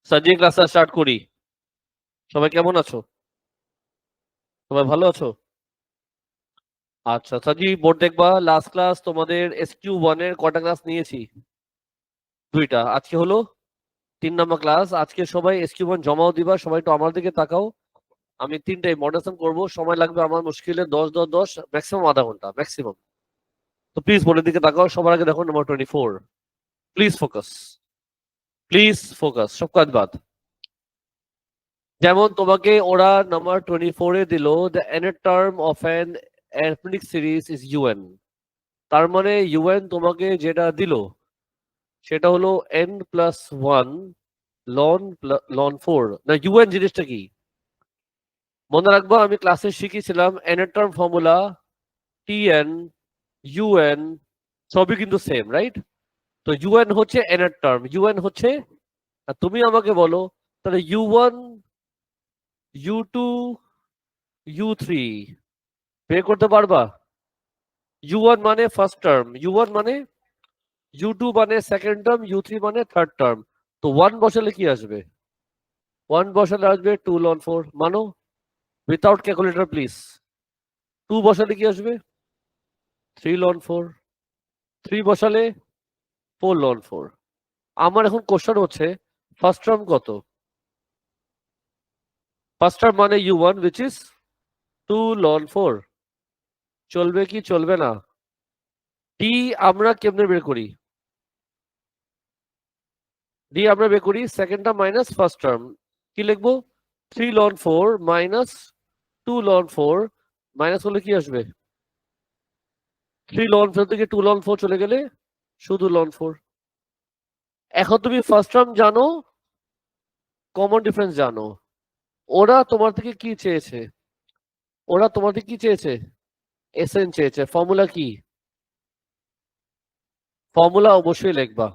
সাজিয়ে ক্লাসটা স্টার্ট করি। সবাই কেমন আছো? সবাই ভালো আছো? আচ্ছা সাজি, বোর্ড দেখবা। লাস্ট ক্লাস তোমাদের SQ1 এর কটা ক্লাস নিয়েছি? 2টা। আজকে হলো 3 নম্বর ক্লাস। আজকে সবাই SQ1 জমাও দিবা। সবাই একটু আমার দিকে তাকাও। আমি 3টাই মডারেশন করব। সময় লাগবে আমার মুশকিলে 10 ম্যাক্সিমাম আধা ঘন্টা ম্যাক্সিমাম। তো প্লিজ বোর্ডের দিকে তাকাও। সবার আগে দেখো number 24। Please focus, please focus, সব কাজ বাদ। যেমন তোমাকে ওরা নাম্বার 24-এ দিল, the nth term of an arithmetic series is UN। তার মানে UN তোমাকে যেটা দিল সেটা হলো n+1 ln 4। না, UN জিনিসটা কি মনে রাখবো? আমি ক্লাসে শিখেছিলাম n এর টার্ম ফর্মুলা TN UN সবই কিন্তু সেম, রাইট? তো UN হচ্ছে n এর টার্ম, UN হচ্ছে। আর তুমি আমাকে বলো তাহলে U1 U2 U3 বের করতে পারবা? U1 মানে ফার্স্ট টার্ম, U1 মানে, U2 মানে সেকেন্ড টার্ম, U3 মানে থার্ড টার্ম। তো 1 বসালে কি আসবে? 1 বসালে আসবে 2 ln 4। মানো? Without calculator please. 2 বসালে কি আসবে? 3 ln 4। 3 বসালে 4 ln 4। আমার এখন কোশ্চেন হচ্ছে ফার্স্ট টার্ম কত? ফার্স্ট টার্ম মানে U1 which is 2 ln 4। চলবে কি চলবে না? ডি আমরা কেমনে বের করি? ডি আমরা বের করি second term minus first term. কি লিখবো? 3 ln 4 মাইনাস 2 ln 4 মাইনাস হলে কি আসবে? 3 ln 4 থেকে 2 ln 4 চলে গেলে শুধু ln 4। এখন তুমি ফার্স্ট টার্ম জানো, কমন ডিফারেন্স জানো। ওরা তোমার থেকে কি চেয়েছে? ওরা তোমার থেকে কি চেয়েছে? এসএন চেয়েছে। ফর্মুলা কি? ফর্মুলা অবশ্যই লিখবা।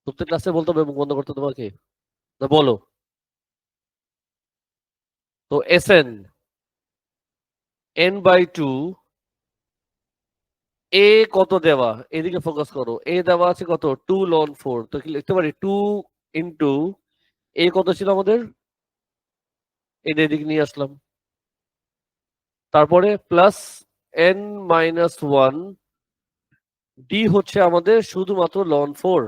প্রত্যেক ক্লাসে বলতে হবে মুখ বন্ধ করতে তোমাকে? না বলো। তো এসএন n/2 এ কত দেওয়া? এদিকে ফোকাস করো। এ দেওয়া আছে কত? 2 ln 4। তো কি লিখতে পারি? 2 ইন্টু এ কত ছিল আমাদের? এটা এদিকে নিয়ে আসলাম। তারপরে প্লাস n-1 ডি হচ্ছে আমাদের শুধুমাত্র ln 4।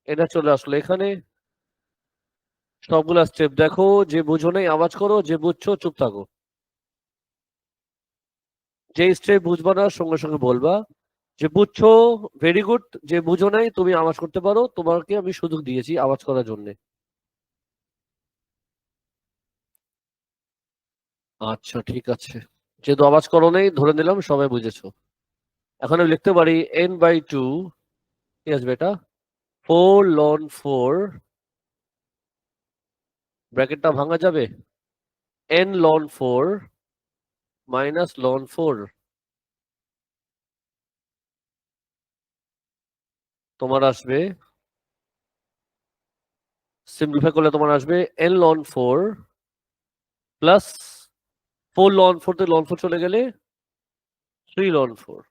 এটা চলে আসলো এখানে। সবগুলা স্টেপ দেখো। যে বুঝো নাই আওয়াজ করো, যে বুঝছো চুপ থাকো। যে স্টেপ বুঝবা না সঙ্গে সঙ্গে বলবা। যে বুঝছো ভেরি গুড, যে বুঝো নাই তুমি আওয়াজ করতে পারো, তোমাকে আমি সুযোগ দিয়েছি আওয়াজ করার জন্য। আচ্ছা ঠিক আছে, যেহেতু আওয়াজ করো নাই ধরে নিলাম সবাই বুঝেছো। এখন আমি লিখতে পারি n/2 কি আসবে এটা? 4 ln 4। ব্র্যাকেটটা ভাঙা যাবে? n ln 4 minus ln 4। তোমার আসবে, সিম্পলিফাই করলে তোমার আসবে n ln 4 প্লাস 4 ln 4 থেকে ln 4 চলে গেলে 3 ln 4।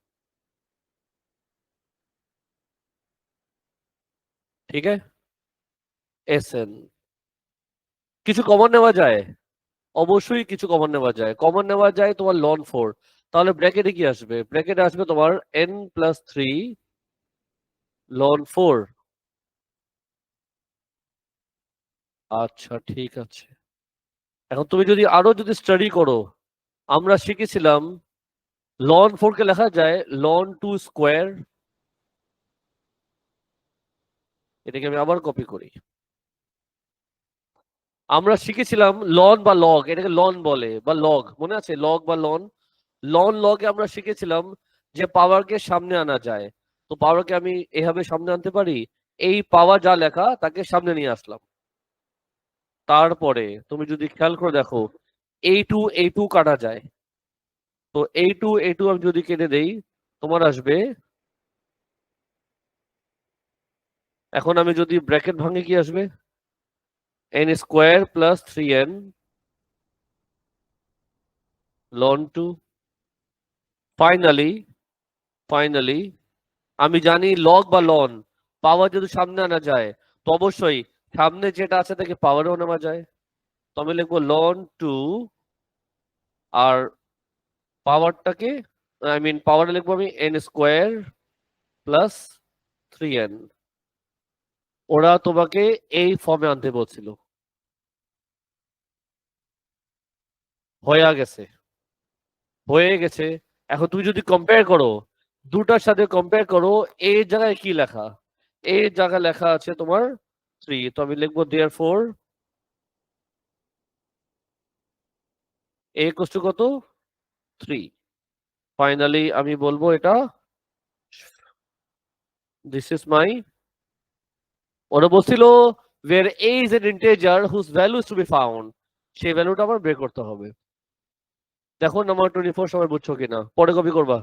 ঠিক আছে? এসএন কিছু কমন নেওয়া যায়? অবশ্যই কিছু কমন নেওয়া যায়। কমন নেওয়া যায় তোমার ln 4। তাহলে ব্র্যাকেটে কি আসবে? ব্র্যাকেটে আসবে তোমার n+3 ln 4। আচ্ছা ঠিক আছে। এখন তুমি যদি আরো স্টাডি করো, আমরা শিখেছিলাম ln 4 কে লেখা যায় ln 2 স্কোয়ার। এটাকে আমি আবার কপি করি। আমরা শিখেছিলাম লন বা লগ, এটাকে লন বলে বা লগ, মনে আছে? লগ বা লন। লন লগে আমরা শিখেছিলাম যে পাওয়ারকে সামনে আনা যায়। তো পাওয়ারকে আমি এভাবে সামনে আনতে পারি। এই পাওয়ার যা লেখা তাকে সামনে নিয়ে আসলাম। তারপরে তুমি যদি খেয়াল করে দেখো, এই টু কাটা যায়। তো এই টু আমি যদি কেটে দেই তোমার আসবে। এখন আমি যদি ব্র্যাকেট ভাঙে কি আসবে? n square plus 3n ln 2। Finally, finally আমি জানি লগ বা লন পাওয়ার যদি সামনে আনা যায় তো অবশ্যই সামনে যেটা আছে তাকে পাওয়ারও নেওয়া যায়। তো আমি লিখবো লন টু আর পাওয়ারটাকে পাওয়ার লিখবো আমি এন স্কোয়ার প্লাস 3n। ওরা তোমাকে এই ফর্মে আনতে বলছিল, হয়ে গেছে, হয়ে গেছে। এখন তুমি যদি কম্পেয়ার করো, দুটার সাথে কম্পেয়ার করো, এই জায়গায় কি লেখা, এই জায়গায় লেখা আছে তোমার 3। তো আমি লিখবো দেয়ার ফোর এ কষ্ট কত 3। ফাইনালি আমি বলবো এটা দিস ইজ মাই। ওরা বলছিল where a is an integer whose value is to be found, সেই ভ্যালুটা আমার বের করতে হবে। দেখো নাম্বার 24 সবাই বুঝছো কিনা, পরে কপি করবা।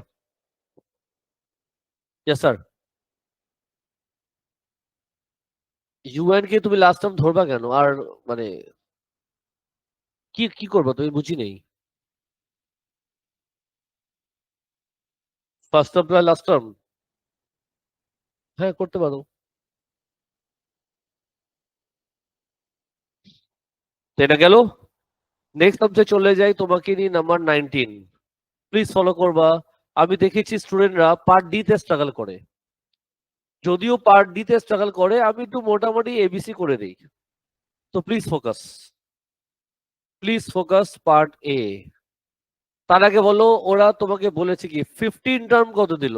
Yes sir. ইউএন কে তুমি লাস্ট টার্ম ধরবা কেন আর, মানে কি কি করবা তুমি, বুঝি নেই। First term plus last term, হ্যাঁ করতে পারো। তো এটা গেল। নেক্সট সাবজেক্ট চলে যাই তোমাকে নিয়ে, নাম্বার 19। প্লিজ ফলো করবা। আমি দেখেছি স্টুডেন্টরা পার্ট ডি তে স্ট্রাগল করে, যদিও পার্ট ডি তে স্ট্রাগল করে আমি একটু মোটামুটি এবিসি করে দিই। তো please focus, please focus part এ। তার আগে বলো ওরা তোমাকে বলেছে কি 15 টার্ম কত দিল।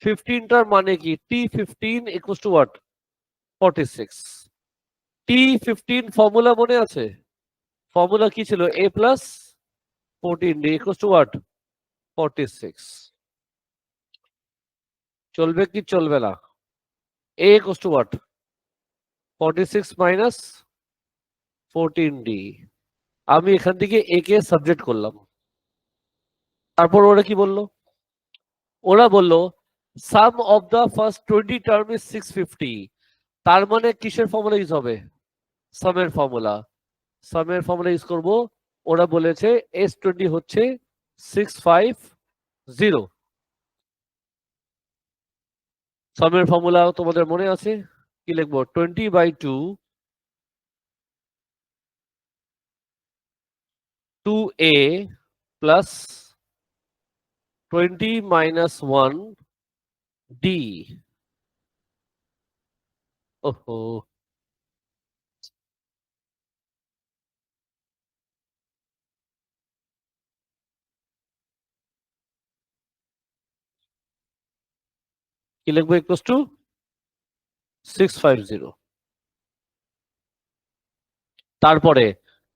15 টার্ম মানে কি T15 equals to what 46। T15 formula মনে আছে, ফর্মুলা কি ছিল a plus 14d equals to what 46। চলবে কি চলবে না, a equals to what 46 minus 14d। আমি এখান থেকে a কে সাবজেক্ট করলাম। তারপর ওরা কি বললো, ওরা বললো sum of the first 20 term is 650। তার মানে কিসের ফর্মুলা ইউজ হবে, সামের ফর্মুলা। সামের ফর্মুলা ইউজ করব। ওরা বলেছে S20 হচ্ছে 650। সামের ফর্মুলা তোমাদের মনে আছে, কি লিখবো 20/2 2a প্লাস 20 মাইনাস 1d। ওহো, কি লিখবো ইকুয়ালস টু 650। তারপরে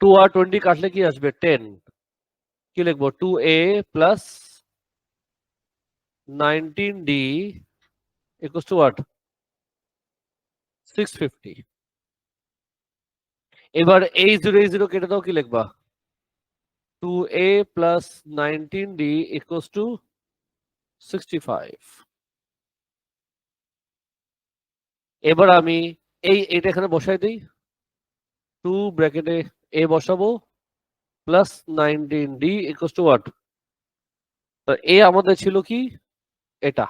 2 আর 20 কাটলে কি আসবে 10। কি লিখবো 2a plus 19d equals to what 650। এবার এই জিরো কেটে দাও, কি লিখবা 2a plus 19d equals two 65। এবার আমি এটা এখানে বসাই দিই, 2 ব্র্যাকেটে a বসাবো plus 19d equals to what. এ আমাদের ছিল কি এটা,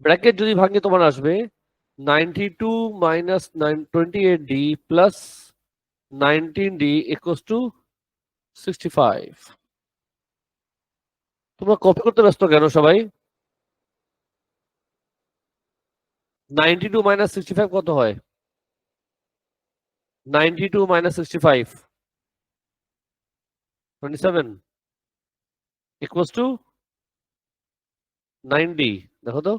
ব্র্যাকেট যদি ভাঙে তোমার আসবে 92 minus 28d plus 19d equals two 65। তোমরা কপি করতে ব্যস্ত কেন সবাই। 92 মাইনাস 65 কত হয়, 92 মাইনাস 65 27 ইকুয়ালস টু 9d। দেখো তো,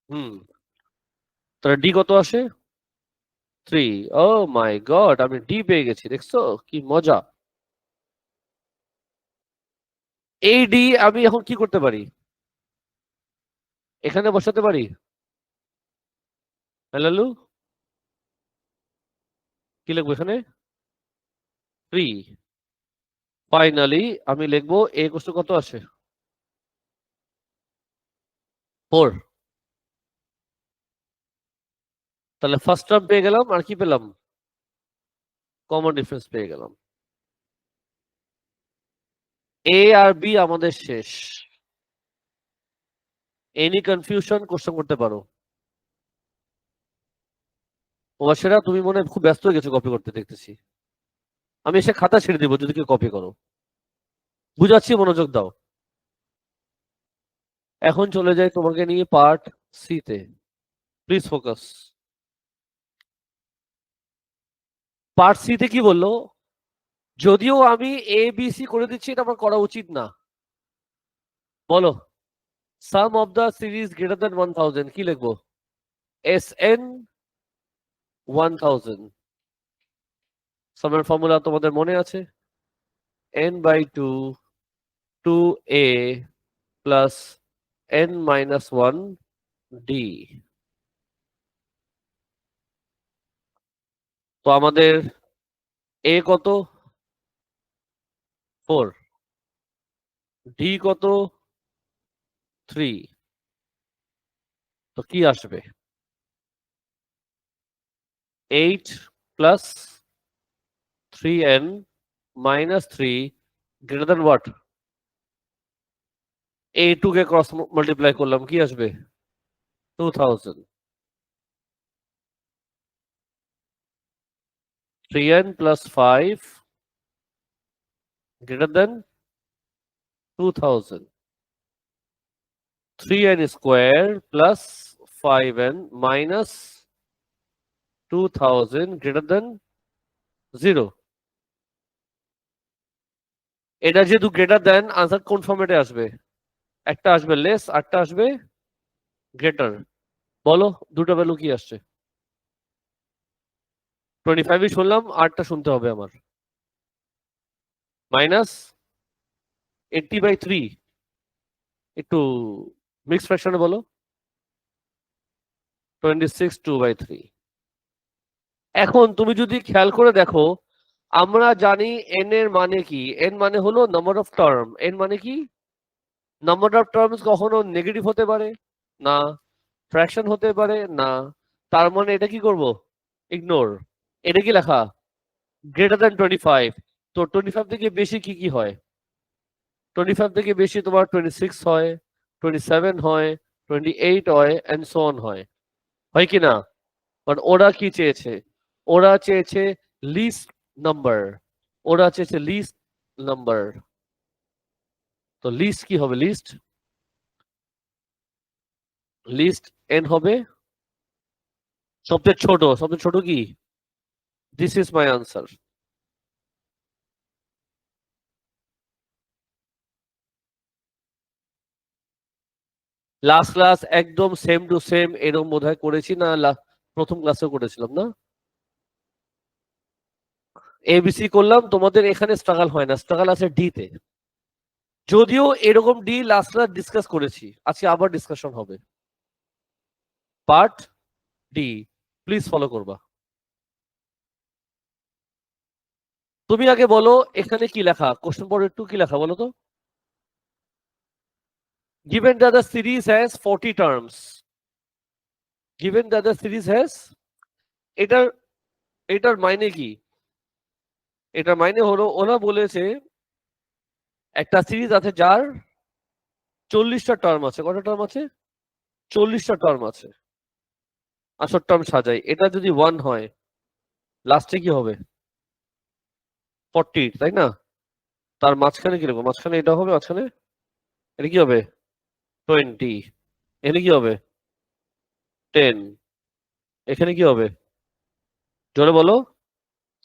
হুম, তাহলে ডি কত আসে 3। ও মাই গড, আমি ডি পেয়ে গেছি, দেখছো কি মজা। এই ডি আমি এখন কি করতে পারি, এখানে বসাতে পারি। হ্যালো, কি লিখবো এখানে 3। ফাইনালি আমি লিখবো এ কোশ্চেন কত আসে 4। তাহলে ফার্স্ট টার্ম পেয়ে গেলাম, আর কি পেলাম কমন ডিফারেন্স পেয়ে গেলাম। এ আর বি আমাদের শেষ। এনি কনফিউশন কোশ্চেন করতে পারো। সেটা তুমি মনে হয় খুব ব্যস্ত হয়ে গেছো কপি করতে দেখতেছি। আমি এসে খাতা ছেড়ে দিব যদি কেউ কপি করো। বুঝাচ্ছি, মনোযোগ দাও। এখন চলে যাই তোমাকে নিয়ে পার্ট সি তে। Please focus. পার্ট সি তে কি বললো? যদিও আমি এ বি সি করে দিচ্ছি, এটা আমার করা উচিত না। বলো, sum of the series greater than 1000 কি লিখবো? S N 1000। সামের ফর্মুলা তোমাদের মনে আছে? n/2 2a plus n-1 d। তো আমাদের a কত? 4। d কত? 3। তো কি আসবে? 8 plus 3n-3 greater than what? a2 K cross multiply করলাম, কি আসবে? 2000। 3n plus 5 greater than 2000। 3n square plus 5n minus 2000 greater than 0। এটা যেহেতু গ্রেটার দেন, আনসার কোন ফর্মেটে আসবে? একটা আসবে লেস, আরটা আসবে গ্রেটার। বলো দুটো ভ্যালু কি আসছে? 25ই শুনলাম, আরটা শুনতে হবে আমার। মাইনাস 80/3। একটু মিক্স ফ্র্যাকশনে বলো। 26 2/3। এখন তুমি যদি খেয়াল করে দেখো, আমরা জানি এন এর মানে কি। এন মানে হলো নাম্বার অফ টার্ম। এন মানে কি? নাম্বার অফ টার্মস কখনো নেগেটিভ হতে পারে না, ফ্র্যাকশন হতে পারে না। তার মানে এটা কি করব? ইগনোর। এটা কি লেখা? Greater than 25। তো 25 থেকে বেশি কি কি হয়? 25 থেকে বেশি তোমার 26 হয়, 27 হয়, 28 হয়, এন্ড সো অন হয়। হয় কি না? বাট ওরা কি চেয়েছে? ওরা চেয়েছে লিস্ট নাম্বার। ওরা চেয়েছে লিস্ট নাম্বার। তো লিস্ট কি হবে? লিস্ট লিস্ট এন হবে সবচেয়ে ছোট। সবচেয়ে ছোট কি? This is my answer. Last class একদম সেম টু সেম এরকম বোধহয় করেছি না? প্রথম ক্লাসেও করেছিলাম না? এবিসি করলাম, তোমাদের এখানে স্ট্রাগল হয় না, স্ট্রাগল আছে ডি তে। যদিও এরকম ডি লাস্ট ক্লাস ডিসকাস করেছি, আজকে আবার ডিসকাশন হবে। পার্ট ডি প্লিজ ফলো করবা। তুমি আগে বলো এখানে কি লেখা, কোশ্চেন পড়ে একটু কি লেখা বলো তো। Given that the series has 40 terms, given that the series has, এটার এটার মাইনে কি? এটার মাইনে হলো ওরা বলেছে একটা সিরিজ আছে যার 40টা টার্ম আছে। কটা টার্ম আছে? 40টা টার্ম আছে। আসল টার্ম সাজাই, এটা যদি 1 হয় লাস্টে কি হবে? 40, তাই না? তার মাঝখানে কি লিখবো? মাঝখানে এটা হবে, মাঝখানে এটা কি হবে? 20। এখানে কি হবে? 10। এখানে কি হবে? জোরে বলো।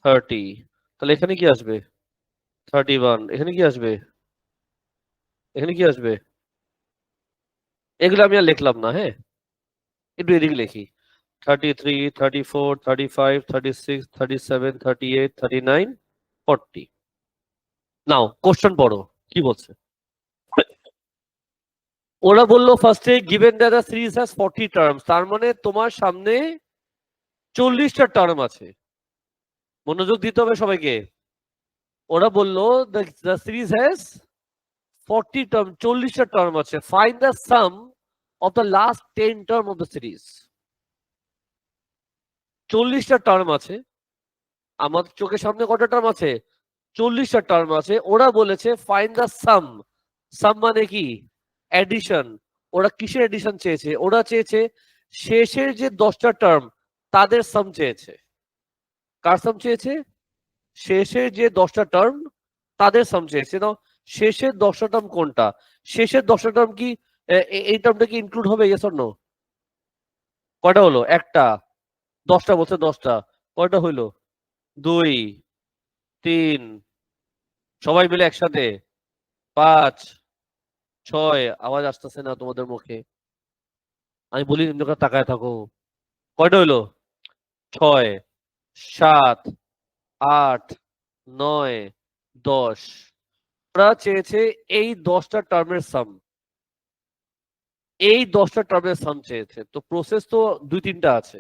30। তাহলে এখানে কি আসবে? 31। এখানে কি আসবে? এখানে কি আসবে? এগুলো আমি আর লিখলাম না, হ্যাঁ, একটু এদিকে লিখি। 33, 34, 35, 36, 37, 38, 39, 40। নাও কোশ্চেন পড়ো, কি বলছে? ওরা বললো ফার্স্টে given that the series has 40 terms, তার মানে তোমার সামনে 40টা টার্ম আছে। মনোযোগ দিতে হবে সবাইকে। ওরা বললো দ্য সিরিজ হ্যাজ 40 টার্ম, 40টা টার্ম আছে। Find the sum of the last 10 term of the series. 40টা টার্ম আছে। আমার চোখের সামনে কটা টার্ম আছে? 40টা টার্ম আছে, ওরা বলেছে ফাইন্ড দ্য সাম। সাম মানে কি? অ্যাডিশন। ওরা কিসের এডিশন চেয়েছে? ওরা চেয়েছে শেষের যে 10টা টার্ম তাদের সাম চেয়েছে। কার সাম চেয়েছে? শেষের যে 10টা টার্ম তাদের সাম চেয়েছে। না, শেষের 10টা টার্ম কোনটা? শেষের 10টা টার্ম কি এই টার্মটা কি ইনক্লুড হবে? Yes or no? কয়টা হলো? একটা। 10টা বলছে 10টা। কয়টা হইলো? 2, 3, সবাই মিলে একসাথে 5, 6। আওয়াজ আসতেছে না তোমাদের মুখে। আমি বলি তুমি যখন তাকায় থাকো। কয়টা হইলো? 6, 7, 8, 9, 10। ওরা চেয়েছে এই 10টা টার্মের সাম। এই 10টা টার্মের সাম চেয়েছে। তো প্রসেস তো 2-3টা আছে।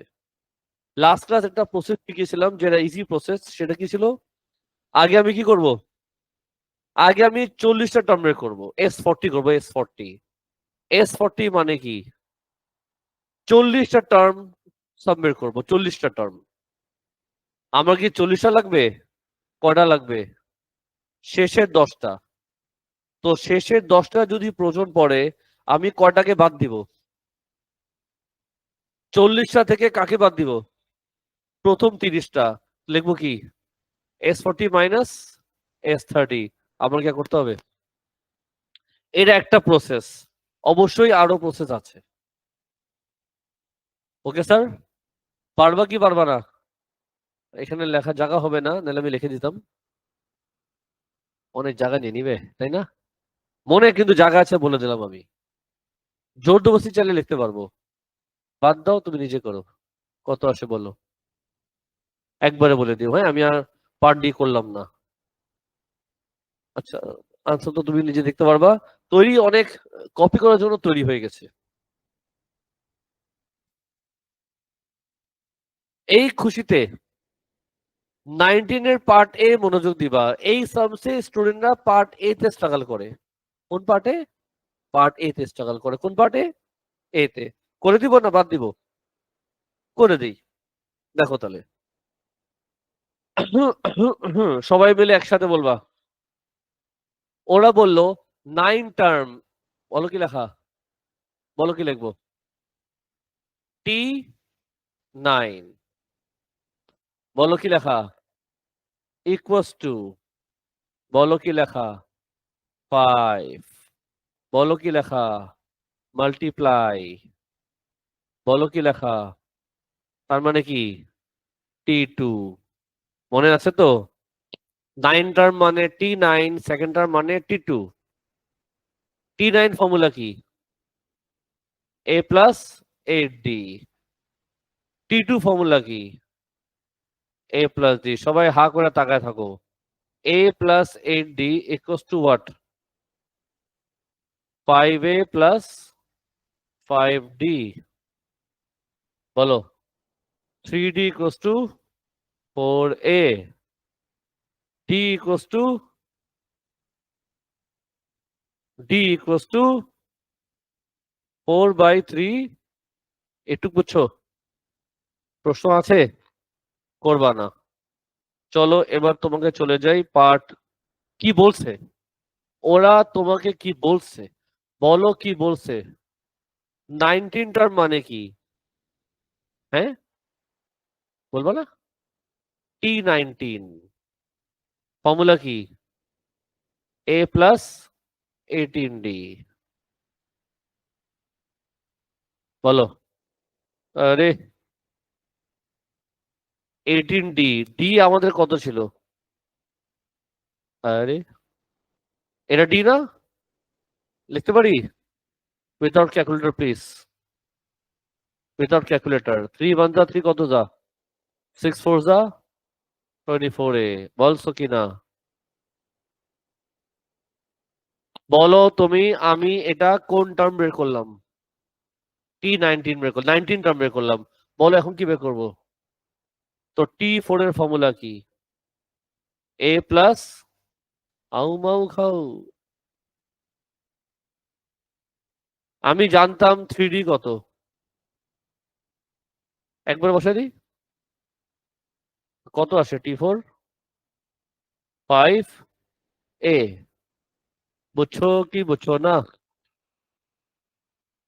লাস্ট ক্লাস একটা প্রসেস শিখিয়েছিলাম যেটা ইজি প্রসেস। সেটা কি ছিল? আগে আমি কি করব? আগে আমি 40টা টার্ম বের করবো, S40 করবো। S40 মানে কি? 40টা টার্ম সাম বের করবো। 40টা টার্ম। আমার কি 40টা লাগবে? কয়টা লাগবে? শেষের 10টা। তো শেষের 10টা যদি প্রয়োজন পড়ে আমি কয়টাকে বাদ দিব? 40টা থেকে কাকে বাদ দিব? প্রথম 30টা। লিখবো কি? S40 minus S30। আমার কি করতে হবে? এটা একটা প্রসেস। অবশ্যই আরো প্রসেস আছে। Okay sir? পারবা কি পারবা না? এখানে লেখার জায়গা হবে না, নাহলে আমি লিখে দিতাম। অনেক জায়গা নিয়ে নিবে, তাই না? মনে কিন্তু জায়গা আছে, বলে দিলাম আমি। জোরদস্তি চাইলে লিখতে পারবো। বাদ দাও, তুমি নিজে করো। কত আসে বলো? একবারে বলে দিও, হ্যাঁ? আমি আর পার্ট ডি করলাম না। আচ্ছা, আনসার তো তুমি নিজে দেখতে পারবা। তৈরি অনেক, কপি করার জন্য তৈরি হয়ে গেছে। এই খুশিতে 19 এর পার্ট এ মনোযোগ দিবা। এই সামসে স্টুডেন্টরা পার্ট এ তে স্ট্রাগল করে। কোন পার্টে? পার্ট এ তে স্ট্রাগল করে। কোন পার্টে? এ তে। করে দিব না বাদ দিব? করে দিই। দেখো তাহলে। সবাই মিলে একসাথে বলবা। ওরা বলল 9 টার্ম। বলো কি লেখা? বলো কি লিখবো? T9। বলো কি লেখা? Equals to. বলো কি লেখা? 5। বলো কি লেখা? মাল্টিপ্লাই। বলো কি লেখা? তার মানে কি? T2। মনে আছে তো? 9 টার্ম মানে T9, সেকেন্ড টার্ম মানে T2। T9 ফর্মুলা কি? A plus 8D। T2 formula কি? A plus D। সবাই হা করে তাকায় থাকো। A plus 8D equals to what? 5A plus 5D। বলো। 3D equals to 4A। D equals to D equals to 4/3। এটুকু বুঝছো? প্রশ্ন আছে? করবা না? চলো এবার তোমাকে চলে যাই পার্ট। কি বলছে ওরা? তোমাকে কি বলছে? বলো কি বলছে? 19 টার্ম মানে কি? হ্যাঁ, বলবো না? T19 ফর্মুলা কি? A plus 18D। বলো। আরে 18D। ডি আমাদের কত ছিল? আরে এটা ডি না? লিখতে পারি? Without calculator please. Without calculator. 3 1 যা 3 কত যা? 6 4 যা 24A। বলছো কি না? বলো তুমি। আমি এটা কোন টার্ম বের করলাম? T19 বের করলাম, 19 টার্ম বের করলাম। বলো এখন কি বের করবো? তো T4 এর ফর্মুলা কি? A প্লাস, আউ মাউ খাও। আমি জানতাম 3D কত। একবার বসাই দিই। কত আসে T4? 5a, বুঝছো কি বুঝছো না?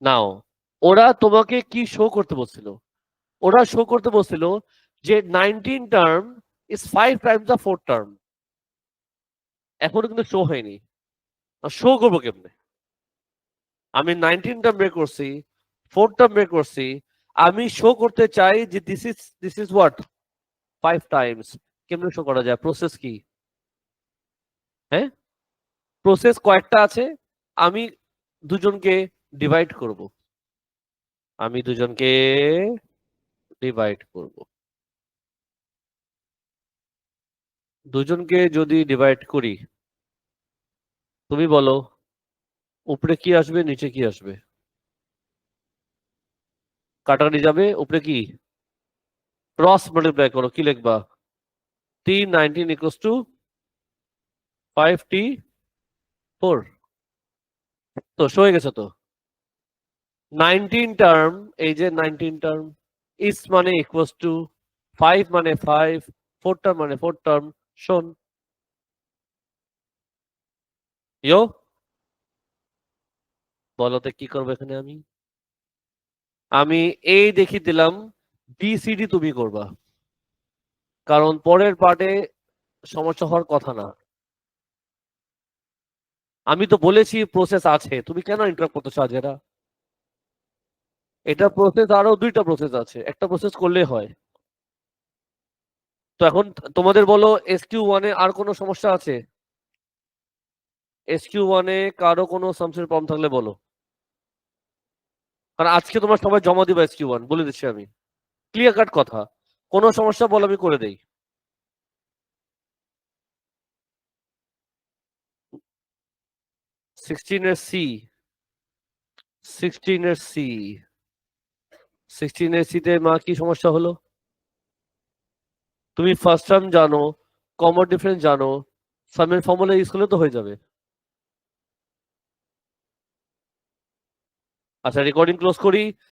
নাও, ওরা তোমাকে কি শো করতে বলছিল? ওরা শো করতে বলছিল যে 19 term is 5 Times the 4 term. এখনো কিন্তু শো হয়নি। শো করবো কেমনে? আমি 19 টার্ম বের করছি, 4 টার্ম বের করছি, আমি শো করতে চাই যে দিস ইজ হোয়াট 5 টাইমস। কেমনে শো করা যায়? প্রসেস কি? হ্যাঁ, প্রসেস কয়েকটা আছে। আমি দুজনকে ডিভাইড করব। আমি দুজনকে ডিভাইড করব। দুজনকে যদি ডিভাইড করি, তুমি বলো উপরে কি আসবে, নিচে কি আসবে? কাটাকাটি যাবে, উপরে কি? ক্রস মাল্টিপ্লাই করো, কি লিখবা? 319 ইকুয়ালস টু 5t4। তো হয়ে গেছে তো। 19 টার্ম, এই যে 19 টার্ম, ইস মানে ইকুয়ালস টু 5 মানে 5, 4 টার্ম মানে 4 টার্ম। শোন ইয়ো, বলতে কি করবো এখানে? আমি এই দেখিয়ে দিলাম, বিসিডি তুমি করবা, কারণ পরের পার্টে সমস্যা হওয়ার কথা না। আমি তো বলেছি প্রসেস আছে, তুমি কেন ইন্টারাপ্ট করতেছো আজেরা? এটা প্রসেস, আরো দুইটা প্রসেস আছে, একটা প্রসেস করলেই হয়। তো এখন তোমাদের বলো, SQ1 এ আর কোনো সমস্যা আছে? SQ1 এ কারো কোনো সামসের প্রবলেম থাকলে বলো, কারণ আজকে তোমার সবাই জমা দিবা SQ1, বলে দিচ্ছি আমি, ক্লিয়ার কাট কথা। কোনো সমস্যা বলো, আমি করে দেই। 16 এর সি, 16 এর সি, 16 এর সিতে মা কি সমস্যা হলো? তুমি ফার্স্ট টার্ম জানো, কমন ডিফারেন্স জানো, সামের ফর্মুলা ইউজ করলে তো হয়ে যাবে। আচ্ছা, রেকর্ডিং ক্লোজ করি।